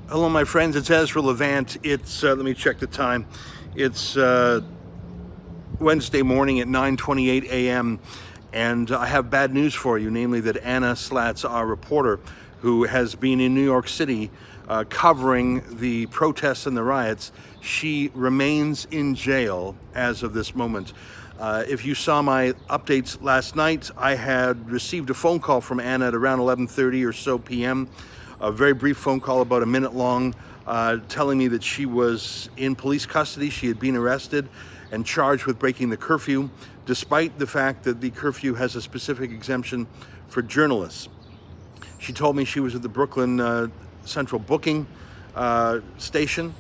Hello, my friends. It's Ezra Levant. It's let me check the time. It's Wednesday morning at 9:28 a.m. and I have bad news for you, namely that Anna Slatz, our reporter, who has been in New York City covering the protests and the riots, she remains in jail as of this moment. If you saw my updates last night, I had received a phone call from Anna at around 11:30 or so p.m. A very brief phone call, about a minute long, telling me that she was in police custody. She had been arrested and charged with breaking the curfew, despite the fact that the curfew has a specific exemption for journalists. She told me she was at the Brooklyn Central booking station,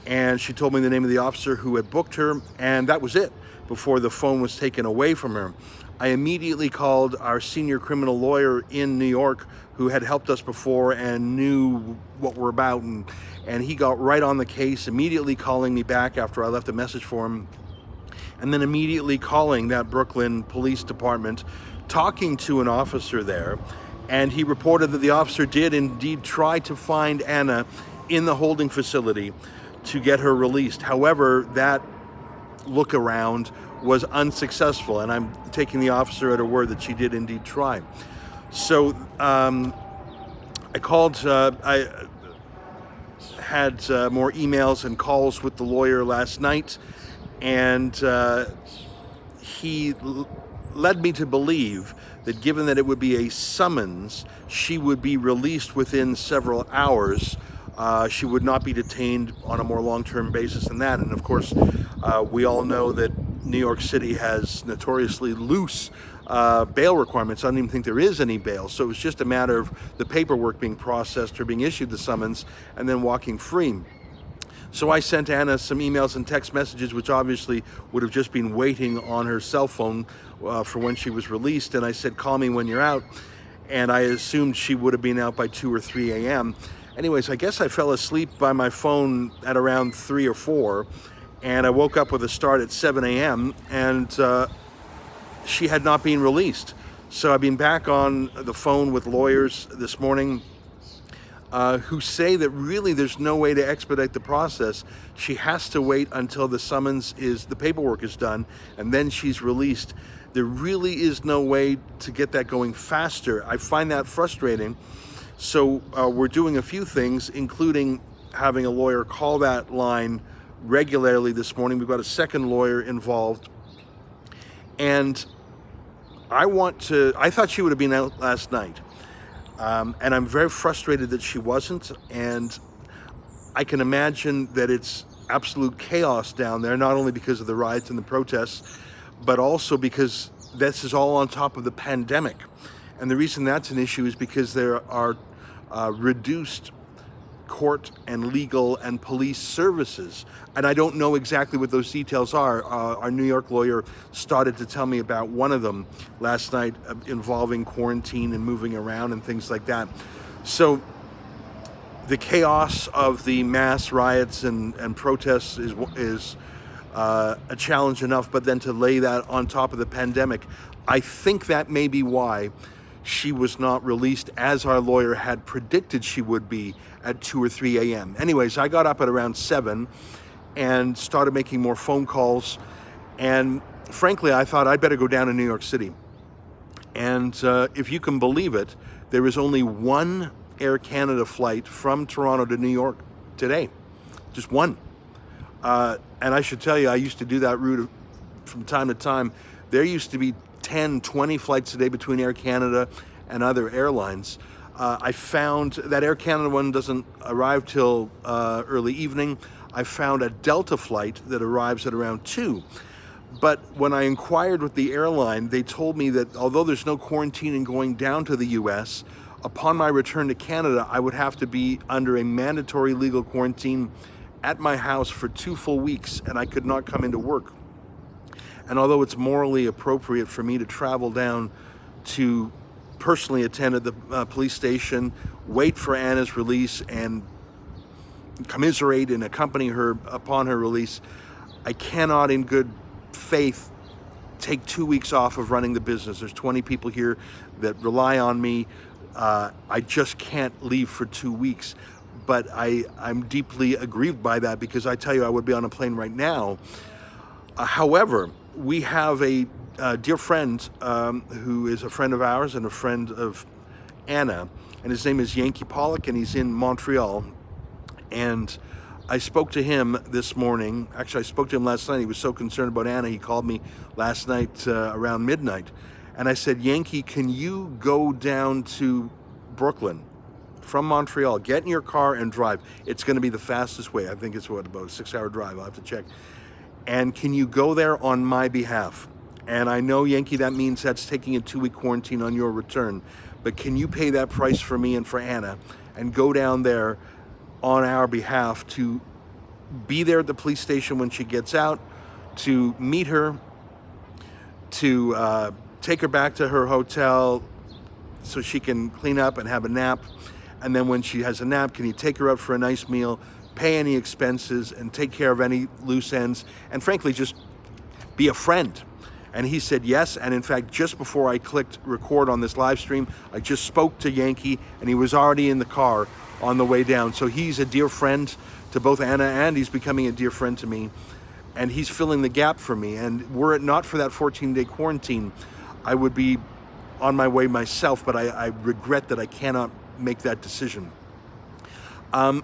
and she told me the name of the officer who had booked her, and that was it before the phone was taken away from her. I immediately called our senior criminal lawyer in New York, who had helped us before and knew what we're about, and he got right on the case, immediately calling me back after I left a message for him, and then immediately calling that Brooklyn Police Department, talking to an officer there, and he reported that the officer did indeed try to find Anna in the holding facility to get her released. However, that look around was unsuccessful, and I'm taking the officer at her word that she did indeed try. So I called, I had more emails and calls with the lawyer last night, and he led me to believe that given that it would be a summons, she would be released within several hours. She would not be detained on a more long-term basis than that. And of course, we all know that New York City has notoriously loose bail requirements. I don't even think there is any bail. So it's just a matter of the paperwork being processed or being issued the summons and then walking free. So I sent Anna some emails and text messages, which obviously would have just been waiting on her cell phone for when she was released. And I said, call me when you're out. And I assumed she would have been out by 2 or 3 a.m. Anyways, I guess I fell asleep by my phone at around 3 or 4, and I woke up with a start at 7 a.m., and she had not been released. So I've been back on the phone with lawyers this morning who say that really there's no way to expedite the process. She has to wait until the paperwork is done, and then she's released. There really is no way to get that going faster. I find that frustrating. So we're doing a few things, including having a lawyer call that line regularly this morning. We've got a second lawyer involved. And I thought she would have been out last night. And I'm very frustrated that she wasn't. And I can imagine that it's absolute chaos down there, not only because of the riots and the protests, but also because this is all on top of the pandemic. And the reason that's an issue is because there are reduced court and legal and police services. And I don't know exactly what those details are. Our New York lawyer started to tell me about one of them last night involving quarantine and moving around and things like that. So the chaos of the mass riots and protests is a challenge enough, but then to lay that on top of the pandemic, I think that may be why she was not released as our lawyer had predicted she would be at 2 or 3 a.m. Anyways, I got up at around 7 and started making more phone calls. And frankly, I thought I'd better go down to New York City. And if you can believe it, there is only one Air Canada flight from Toronto to New York today. Just one. And I should tell you, I used to do that route from time to time. There used to be 10, 20 flights a day between Air Canada and other airlines. I found that Air Canada one doesn't arrive till early evening. I found a Delta flight that arrives at around 2. But when I inquired with the airline, they told me that although there's no quarantining going down to the US, upon my return to Canada, I would have to be under a mandatory legal quarantine at my house for 2 full weeks, and I could not come into work. And although it's morally appropriate for me to travel down to personally attend at the police station, wait for Anna's release, and commiserate and accompany her upon her release, I cannot in good faith take 2 weeks off of running the business. There's 20 people here that rely on me. I just can't leave for 2 weeks. but I'm deeply aggrieved by that, because I tell you, I would be on a plane right now. However, we have a dear friend who is a friend of ours and a friend of Anna, and his name is Yankee Pollock, and he's in Montreal. And I spoke to him this morning. Actually, I spoke to him last night. He was so concerned about Anna, he called me last night around midnight. And I said, Yankee, can you go down to Brooklyn from Montreal, get in your car and drive? It's going to be the fastest way. I think it's about a 6-hour drive. I'll have to check. And can you go there on my behalf? And I know, Yankee, that means that's taking a 2-week quarantine on your return. But can you pay that price for me and for Anna and go down there on our behalf to be there at the police station when she gets out, to meet her, to take her back to her hotel so she can clean up and have a nap. And then when she has a nap, can you take her out for a nice meal, pay any expenses, and take care of any loose ends, and frankly, just be a friend? And he said yes. And in fact, just before I clicked record on this live stream, I just spoke to Yankee, and he was already in the car on the way down. So he's a dear friend to both Anna, and he's becoming a dear friend to me. And he's filling the gap for me. And were it not for that 14-day quarantine, I would be on my way myself, but I regret that I cannot make that decision.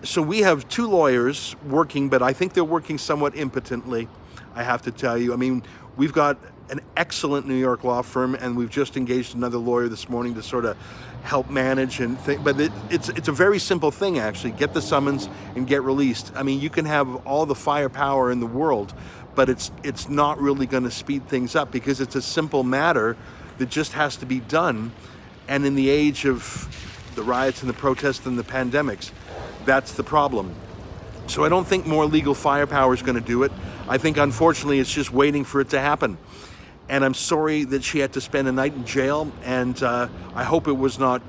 So we have 2 lawyers working, but I think they're working somewhat impotently, I have to tell you. I mean, we've got an excellent New York law firm, and we've just engaged another lawyer this morning to sort of help manage and think. But it's a very simple thing, actually. Get the summons and get released. I mean, you can have all the firepower in the world, but it's not really going to speed things up, because it's a simple matter that just has to be done. And in the age of the riots and the protests and the pandemics, that's the problem. So I don't think more legal firepower is going to do it. I think, unfortunately, it's just waiting for it to happen. And I'm sorry that she had to spend a night in jail, and I hope it was not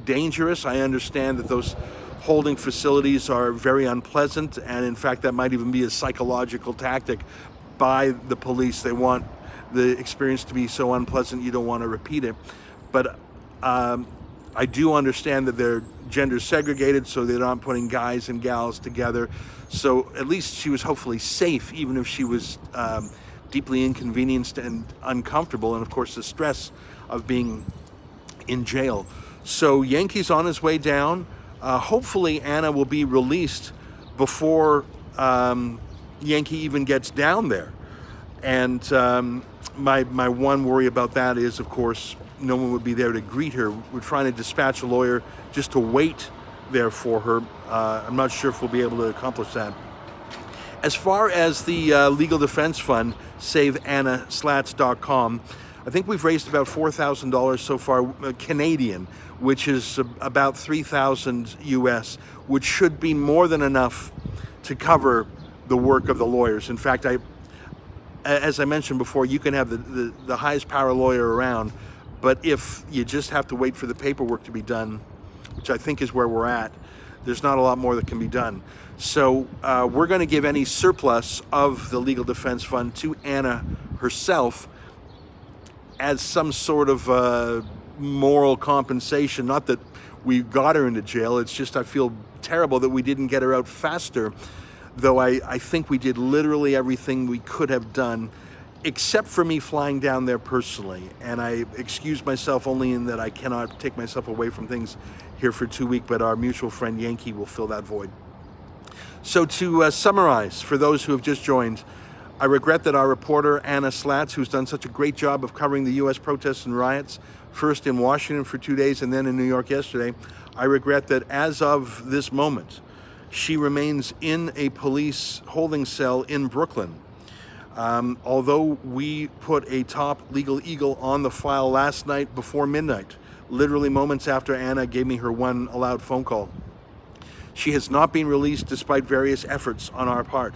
dangerous. I understand that those holding facilities are very unpleasant, and in fact, that might even be a psychological tactic by the police. They want the experience to be so unpleasant you don't want to repeat it. But I do understand that they're gender segregated, so they're not putting guys and gals together. So at least she was hopefully safe, even if she was deeply inconvenienced and uncomfortable, and of course the stress of being in jail. So Yankee's on his way down. Hopefully Anna will be released before Yankee even gets down there. And my one worry about that is, of course, no one would be there to greet her. We're trying to dispatch a lawyer just to wait there for her. I'm not sure if we'll be able to accomplish that. As far as the Legal Defense Fund, SaveAnnaSlatz.com, I think we've raised about $4,000 so far, Canadian, which is about $3,000 US, which should be more than enough to cover the work of the lawyers. In fact, as I mentioned before, you can have the highest power lawyer around, but if you just have to wait for the paperwork to be done, which I think is where we're at, there's not a lot more that can be done. So we're going to give any surplus of the Legal Defense Fund to Anna herself as some sort of moral compensation. Not that we got her into jail, it's just I feel terrible that we didn't get her out faster, though I think we did literally everything we could have done, except for me flying down there personally. And I excuse myself only in that I cannot take myself away from things here for 2 weeks, but our mutual friend Yankee will fill that void. So to summarize, for those who have just joined, I regret that our reporter Anna Slatz, who's done such a great job of covering the U.S. protests and riots, first in Washington for 2 days and then in New York yesterday, I regret that as of this moment, she remains in a police holding cell in Brooklyn. Although we put a top legal eagle on the file last night before midnight, literally moments after Anna gave me her one allowed phone call, she has not been released despite various efforts on our part.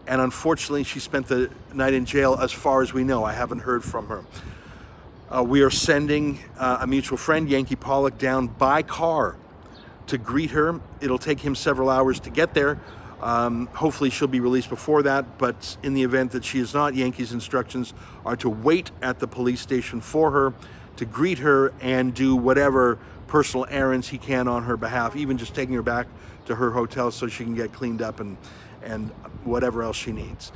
And unfortunately, she spent the night in jail as far as we know. I haven't heard from her. We are sending a mutual friend, Yankee Pollock, down by car to greet her. It'll take him several hours to get there. Hopefully she'll be released before that, but in the event that she is not, Yankee's instructions are to wait at the police station for her, to greet her and do whatever personal errands he can on her behalf, even just taking her back to her hotel so she can get cleaned up and whatever else she needs.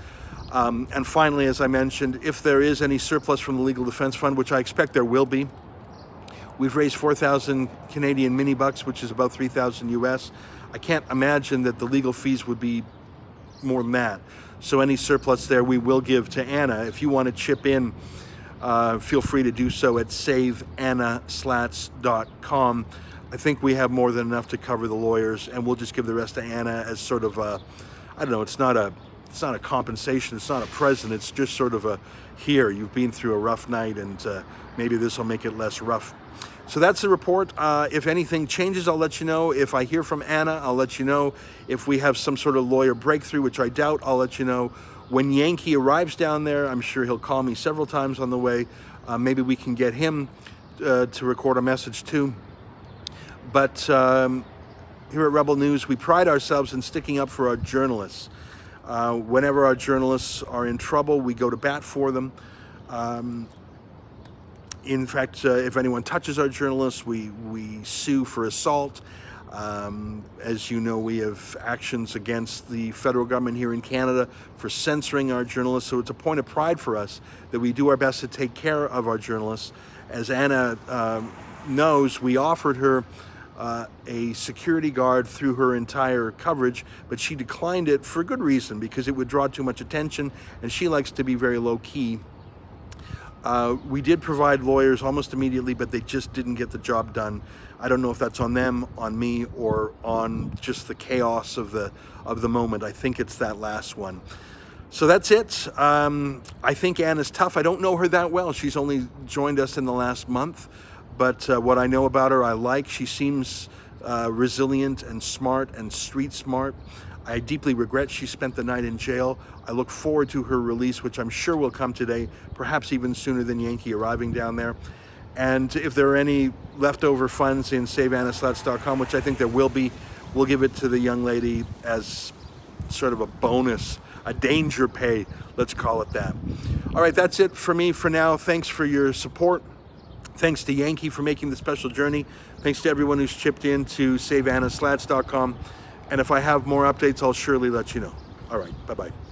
And finally, as I mentioned, if there is any surplus from the Legal Defense Fund, which I expect there will be, we've raised 4,000 Canadian mini bucks, which is about 3,000 US. I can't imagine that the legal fees would be more than that. So any surplus there we will give to Anna. If you want to chip in, feel free to do so at saveannaslatz.com. I think we have more than enough to cover the lawyers, and we'll just give the rest to Anna as sort of a, I don't know, it's not a compensation, it's not a present, it's just sort of a, here, you've been through a rough night, and maybe this will make it less rough. So that's the report. If anything changes, I'll let you know. If I hear from Anna, I'll let you know. If we have some sort of lawyer breakthrough, which I doubt, I'll let you know. When Yankee arrives down there, I'm sure he'll call me several times on the way. Maybe we can get him to record a message too. But here at Rebel News, we pride ourselves in sticking up for our journalists. Whenever our journalists are in trouble, we go to bat for them. In fact, if anyone touches our journalists, we sue for assault. As you know, we have actions against the federal government here in Canada for censoring our journalists. So it's a point of pride for us that we do our best to take care of our journalists. As Anna knows, we offered her a security guard through her entire coverage, but she declined it for good reason, because it would draw too much attention, and she likes to be very low key. We did provide lawyers almost immediately, but they just didn't get the job done. I don't know if that's on them, on me, or on just the chaos of the moment. I think it's that last one. So that's it. I think Anna's tough. I don't know her that well. She's only joined us in the last month, but what I know about her, I like. She seems resilient and smart and street smart. I deeply regret she spent the night in jail. I look forward to her release, which I'm sure will come today, perhaps even sooner than Yankee arriving down there. And if there are any leftover funds in saveannaslatz.com, which I think there will be, we'll give it to the young lady as sort of a bonus, a danger pay, let's call it that. All right, that's it for me for now. Thanks for your support. Thanks to Yankee for making the special journey. Thanks to everyone who's chipped in to saveannaslatz.com. And if I have more updates, I'll surely let you know. All right, bye-bye.